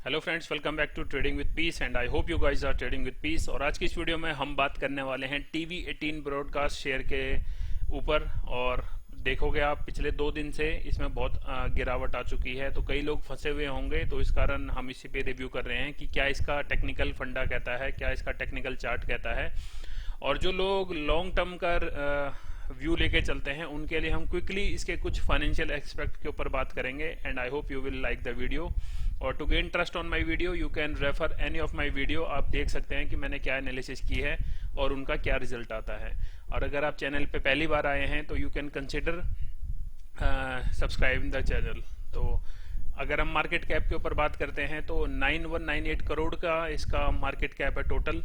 Hello friends, welcome back to trading with peace and I hope you guys are trading with peace. और आज की इस video में हम बात करने वाले हैं टीवी 18 ब्रॉडकास्ट शेयर के ऊपर। और देखोगे आप पिछले 2 दिन से इसमें बहुत गिरावट आ चुकी है, तो कई लोग फंसे हुए होंगे, तो इस कारण हम इसी पे रिव्यू कर रहे हैं कि क्या इसका टेक्निकल फंडा कहता है, क्या इसका टेक्निकल चार्ट कहता है। और जो लोग लॉन्ग टर्म का व्यू लेके चलते हैं उनके लिए हम क्विकली इसके कुछ फाइनेंशियल एस्पेक्ट के ऊपर बात करेंगे and I hope you will like the video. और to gain trust on my video you can refer any of my video. आप देख सकते हैं कि मैंने क्या एनालिसिस की है और उनका क्या रिजल्ट आता है। और अगर आप चैनल पे पहली बार आए हैं तो you can consider subscribing the channel. तो अगर हम मार्केट कैप के ऊपर बात करते हैं तो 9198 करोड़ का इसका मार्केट कैप है टोटल।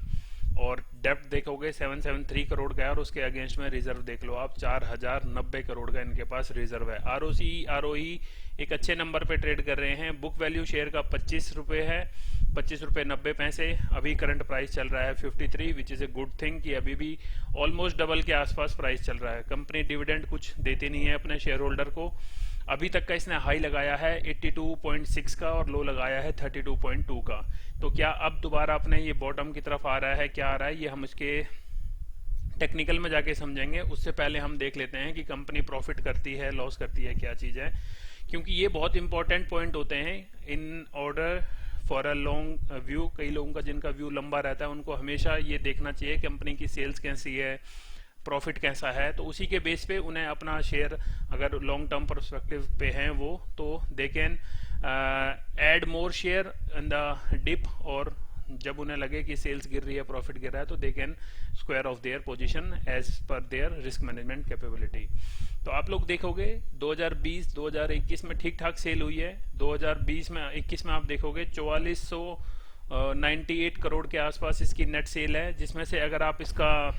और डेप्थ देखोगे 773 करोड़ का है और उसके अगेंस्ट में रिजर्व देख लो आप 4090 करोड़ का इनके पास रिजर्व है। आरओसी आरओई एक अच्छे नंबर पे ट्रेड कर रहे हैं। बुक वैल्यू शेयर का 25 रुपये है, 25 रुपये 90 पैसे। अभी करंट प्राइस चल रहा है 53, which is a good thing कि अभी भी ऑलमोस्ट डबल के आसपास प्राइस चल रहा है। कंपनी डिविडेंड कुछ देती नहीं है अपने शेयर होल्डर को। अभी तक का इसने हाई लगाया है 82.6 का और लो लगाया है 32.2 का। तो क्या अब दोबारा अपने ये बॉटम की तरफ आ रहा है, क्या आ रहा है, ये हम इसके टेक्निकल में जाके समझेंगे। उससे पहले हम देख लेते हैं कि कंपनी प्रॉफिट करती है, लॉस करती है, क्या चीज़ है, क्योंकि ये बहुत इंपॉर्टेंट पॉइंट होते हैं in order for a long view. कई लोगों का जिनका व्यू लंबा रहता है उनको हमेशा ये देखना चाहिए कंपनी की सेल्स कैसी है, प्रॉफिट कैसा है। तो उसी के बेस पे उन्हें अपना शेयर अगर लॉन्ग टर्म परस्पेक्टिव पे हैं वो, तो they can add more share in the dip. और जब उन्हें लगे कि सेल्स गिर रही है, प्रॉफिट गिर रहा है, तो they can square off their position as per their risk management capability. तो आप लोग देखोगे 2020 2021 में ठीक ठाक सेल हुई है। 2020 में 21 में आप देखोगे 4498 करोड़ के आसपास इसकी नेट सेल है, जिसमें से अगर आप इसका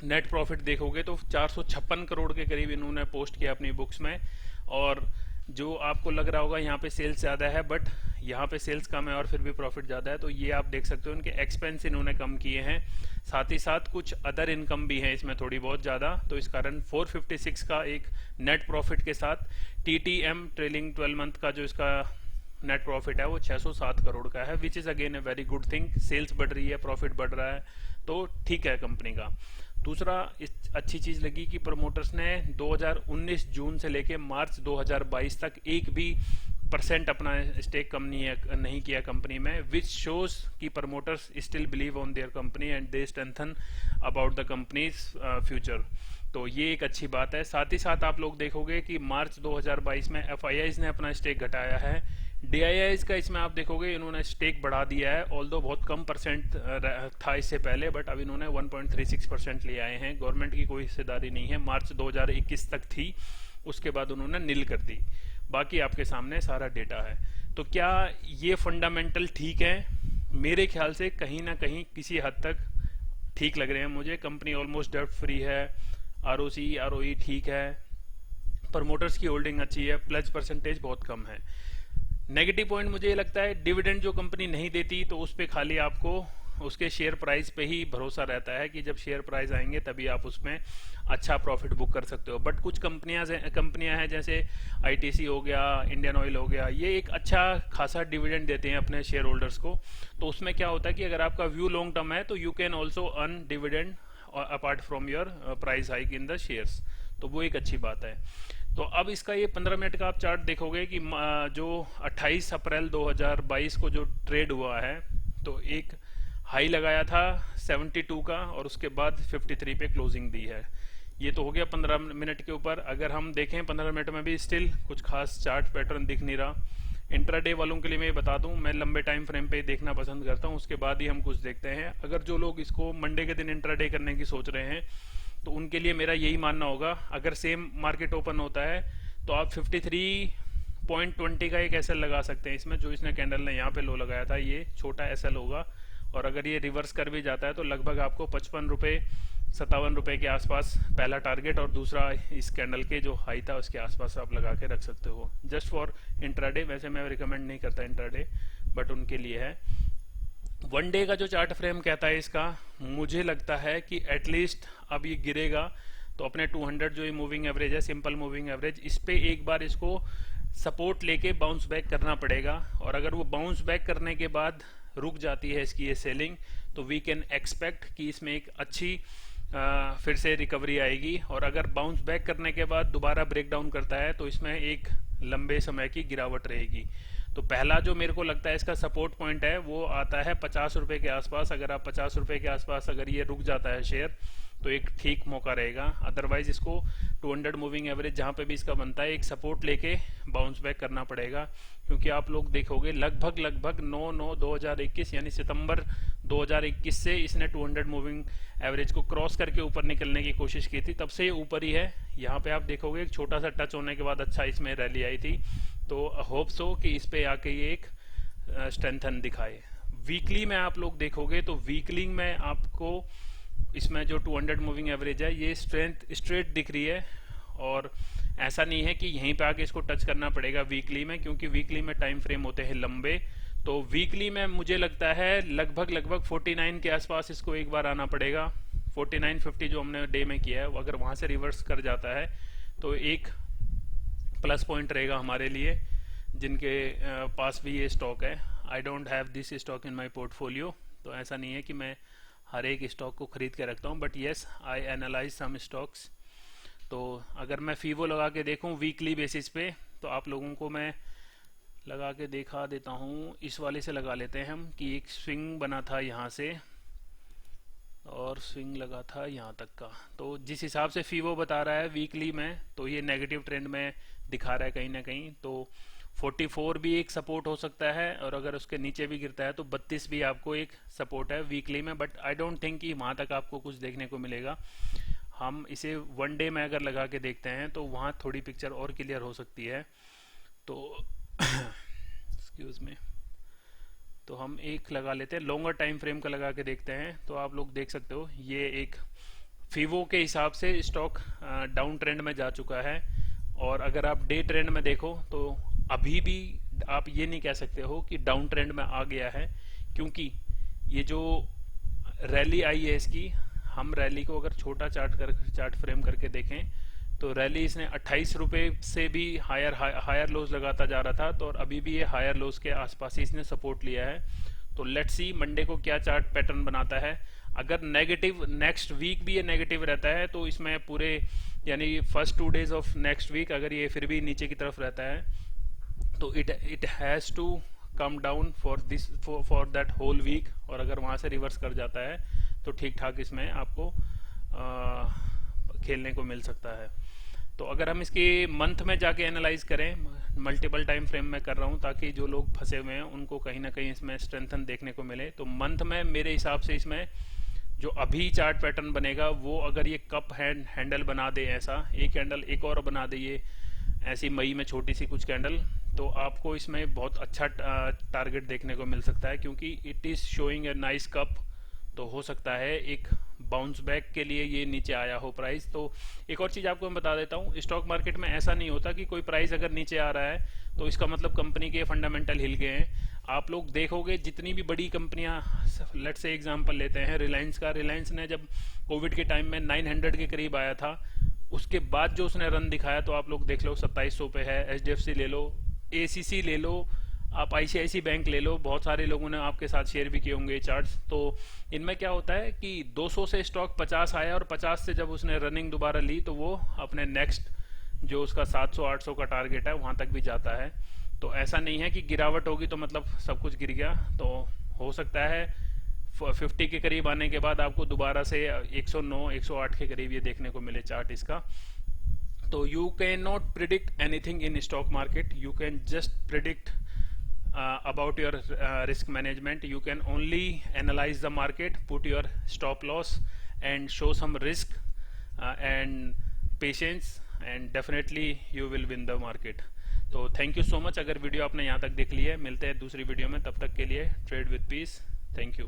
नेट प्रॉफिट देखोगे तो 456 करोड़ के करीब इन्होंने पोस्ट किया अपनी बुक्स में। और जो आपको लग रहा होगा यहाँ पे सेल्स ज़्यादा है, बट यहाँ पे सेल्स कम है और फिर भी प्रॉफिट ज़्यादा है। तो ये आप देख सकते हो इनके एक्सपेंस इन्होंने कम किए हैं, साथ ही साथ कुछ अदर इनकम भी है इसमें थोड़ी बहुत ज़्यादा। तो इस कारण 456 का एक नेट प्रॉफिट के साथ TTM ट्रेलिंग 12 मंथ का जो इसका नेट प्रॉफिट है वो 607 करोड़ का है, which is again a very good thing. Sales बढ़ रही है, प्रॉफिट बढ़ रहा है, तो ठीक है कंपनी का। दूसरा अच्छी चीज लगी कि प्रमोटर्स ने 2019 जून से लेके मार्च 2022 तक एक भी परसेंट अपना स्टेक कम नहीं किया कंपनी में, विच शोज कि promoters still believe on their company and they strengthen about the companies future. तो ये एक अच्छी बात है। साथ ही साथ आप लोग देखोगे कि मार्च 2022 में FIIs ने अपना स्टेक घटाया है। DIIs का इसमें आप देखोगे इन्होंने स्टेक बढ़ा दिया है, ऑल्दो बहुत कम परसेंट था इससे पहले, बट अब इन्होंने 1.36% ले आए हैं। गवर्नमेंट की कोई हिस्सेदारी नहीं है, मार्च 2021 तक थी, उसके बाद उन्होंने नील कर दी। बाकी आपके सामने सारा डेटा है। तो क्या ये फंडामेंटल ठीक है? मेरे ख्याल से कहीं ना कहीं किसी हद तक ठीक लग रहे हैं मुझे। कंपनी ऑलमोस्ट डेब्ट फ्री है, ROC ROE ठीक है, प्रमोटर्स की होल्डिंग अच्छी है, प्लस परसेंटेज बहुत कम है। नेगेटिव पॉइंट मुझे ये लगता है डिविडेंड जो कंपनी नहीं देती तो उस पर खाली आपको उसके शेयर प्राइस पे ही भरोसा रहता है कि जब शेयर प्राइस आएंगे तभी आप उसमें अच्छा प्रॉफिट बुक कर सकते हो। बट कुछ कंपनियां हैं जैसे ITC हो गया, इंडियन ऑयल हो गया, ये एक अच्छा खासा डिविडेंड देते हैं अपने शेयर होल्डर्स को। तो उसमें क्या होता है कि अगर आपका व्यू लॉन्ग टर्म है तो you can also earn dividend apart from your price hike in the shares. तो वो एक अच्छी बात है। तो अब इसका ये 15 मिनट का आप चार्ट देखोगे कि जो 28 अप्रैल 2022 को जो ट्रेड हुआ है, तो एक हाई लगाया था 72 का और उसके बाद 53 पे क्लोजिंग दी है। ये तो हो गया 15 मिनट के ऊपर। अगर हम देखें 15 मिनट में भी स्टिल कुछ खास चार्ट पैटर्न दिख नहीं रहा। इंट्राडे वालों के लिए मैं बता दूं, मैं लंबे टाइम फ्रेम पे देखना पसंद करता हूं, उसके बाद ही हम कुछ देखते हैं। अगर जो लोग इसको मंडे के दिन इंट्राडे करने की सोच रहे हैं तो उनके लिए मेरा यही मानना होगा, अगर सेम मार्केट ओपन होता है तो आप 53.20 का एक SL लगा सकते हैं इसमें। जो इसने कैंडल ने यहाँ पे लो लगाया था ये छोटा SL होगा, और अगर ये रिवर्स कर भी जाता है तो लगभग आपको 55 रुपये 57 रुपये के आसपास पहला टारगेट, और दूसरा इस कैंडल के जो हाई था उसके आसपास आप लगा के रख सकते हो, जस्ट फॉर इंट्राडे। वैसे मैं रिकमेंड नहीं करता इंट्राडे, बट उनके लिए है। वन डे का जो चार्ट फ्रेम कहता है इसका, मुझे लगता है कि एटलीस्ट अब ये गिरेगा तो अपने 200 जो ये मूविंग एवरेज है, सिंपल मूविंग एवरेज, इस पे एक बार इसको सपोर्ट लेके बाउंस बैक करना पड़ेगा, और अगर वो बाउंस बैक करने के बाद रुक जाती है इसकी ये सेलिंग, तो वी कैन एक्सपेक्ट कि इसमें एक अच्छी फिर से रिकवरी आएगी। और अगर बाउंस बैक करने के बाद दोबारा ब्रेक डाउन करता है तो इसमें एक लंबे समय की गिरावट रहेगी। तो पहला जो मेरे को लगता है इसका सपोर्ट पॉइंट है वो आता है 50 रुपए के आसपास। अगर आप 50 रुपए के आसपास अगर ये रुक जाता है शेयर तो एक ठीक मौका रहेगा। अदरवाइज इसको 200 मूविंग एवरेज जहाँ पे भी इसका बनता है एक सपोर्ट लेके बाउंस बैक करना पड़ेगा, क्योंकि आप लोग देखोगे लगभग 9/9/2021 यानी सितंबर 2021 से इसने 200 मूविंग एवरेज को क्रॉस करके ऊपर निकलने की कोशिश की थी, तब से ये ऊपर ही है। यहाँ पे आप देखोगे एक छोटा सा टच होने के बाद अच्छा इसमें रैली आई थी, तो होप सो कि इस पे आके ये एक स्ट्रेंथन दिखाए। वीकली में आप लोग देखोगे तो वीकली में आपको इसमें जो 200 मूविंग एवरेज है ये स्ट्रेट दिख रही है, और ऐसा नहीं है कि यहीं पे आके इसको टच करना पड़ेगा वीकली में, क्योंकि वीकली में टाइम फ्रेम होते हैं लंबे। तो वीकली में मुझे लगता है लगभग 49 के आसपास इसको एक बार आना पड़ेगा। 49.50 जो हमने डे में किया है, अगर वहां से रिवर्स कर जाता है तो एक प्लस पॉइंट रहेगा हमारे लिए, जिनके पास भी ये स्टॉक है। I don't have this stock in my portfolio, तो ऐसा नहीं है कि मैं हर एक स्टॉक को खरीद के रखता हूँ, but yes I analyse some stocks. तो अगर मैं फीवो लगा के देखूँ वीकली बेसिस पे, तो आप लोगों को मैं लगा के दिखा देता हूँ। इस वाले से लगा लेते हैं हम कि एक स्विंग बना था यहाँ से और स्विंग लगा था यहाँ तक का। तो जिस हिसाब से फीवो बता रहा है वीकली में, तो ये नेगेटिव ट्रेंड में दिखा रहा है कहीं ना कहीं। तो 44 भी एक सपोर्ट हो सकता है, और अगर उसके नीचे भी गिरता है तो 32 भी आपको एक सपोर्ट है वीकली में, बट आई डोंट थिंक कि वहां तक आपको कुछ देखने को मिलेगा। हम इसे वन डे में अगर लगा के देखते हैं तो वहां थोड़ी पिक्चर और क्लियर हो सकती है। तो एक्सक्यूज मी, तो हम एक लगा लेते हैं, लॉन्गर टाइम फ्रेम का लगा के देखते हैं। तो आप लोग देख सकते हो ये एक फीवो के हिसाब से स्टॉक डाउन ट्रेंड में जा चुका है, और अगर आप डे ट्रेंड में देखो तो अभी भी आप ये नहीं कह सकते हो कि डाउन ट्रेंड में आ गया है, क्योंकि ये जो रैली आई है इसकी, हम रैली को अगर छोटा चार्ट फ्रेम करके देखें तो रैली इसने 28 रुपए से भी हायर लोज लगाता जा रहा था, तो और अभी भी ये हायर लोज के आसपास ही इसने सपोर्ट लिया है। तो लेट्स सी मंडे को क्या चार्ट पैटर्न बनाता है। अगर नेगेटिव नेक्स्ट वीक भी ये नेगेटिव रहता है तो इसमें पूरे यानी first 2 days of next week अगर ये फिर भी नीचे की तरफ रहता है तो it has to come down for that whole week, और अगर वहां से रिवर्स कर जाता है तो ठीक ठाक इसमें आपको खेलने को मिल सकता है। तो अगर हम इसके मंथ में जाके एनालाइज करें, मल्टीपल टाइम फ्रेम में कर रहा हूं ताकि जो लोग फंसे हुए हैं उनको कहीं ना कहीं इसमें स्ट्रेंथन देखने को मिले। तो मंथ में मेरे हिसाब से इसमें जो अभी चार्ट पैटर्न बनेगा वो अगर ये कप हैंडल बना दे, ऐसा एक कैंडल एक और बना दे ये ऐसी मई में छोटी सी कुछ कैंडल, तो आपको इसमें बहुत अच्छा टारगेट देखने को मिल सकता है, क्योंकि it is showing a nice cup. तो हो सकता है एक बाउंस बैक के लिए ये नीचे आया हो प्राइस। तो एक और चीज आपको मैं बता देता हूँ, स्टॉक मार्केट में ऐसा नहीं होता कि कोई प्राइस अगर नीचे आ रहा है तो इसका मतलब कंपनी के फंडामेंटल हिल गए हैं। आप लोग देखोगे जितनी भी बड़ी कंपनियां, लेट से एग्जांपल लेते हैं रिलायंस का, रिलायंस ने जब कोविड के टाइम में 900 के करीब आया था, उसके बाद जो उसने रन दिखाया तो आप लोग देख लो 2700 पे है। HDFC ले लो, ACC ले लो, आप ICICI बैंक ले लो, बहुत सारे लोगों ने आपके साथ शेयर भी किए होंगे चार्ट्स। तो इनमें क्या होता है कि 200 से स्टॉक 50 आया, और 50 से जब उसने रनिंग दोबारा ली तो वो अपने नेक्स्ट जो उसका 700-800 का टारगेट है वहां तक भी जाता है। तो ऐसा नहीं है कि गिरावट होगी तो मतलब सब कुछ गिर गया। तो हो सकता है 50 के करीब आने के बाद आपको दोबारा से 109-108 के करीब ये देखने को मिले चार्ट इसका। तो you can not predict anything in stock market, you can just predict about your risk management. You can only analyze the market, put your stop loss and show some risk and patience, and definitely you will win the market. तो thank you so much. अगर video आपने यहाँ तक देख ली है, मिलते हैं दूसरी वीडियो में, तब तक के लिए trade with piece. Thank you.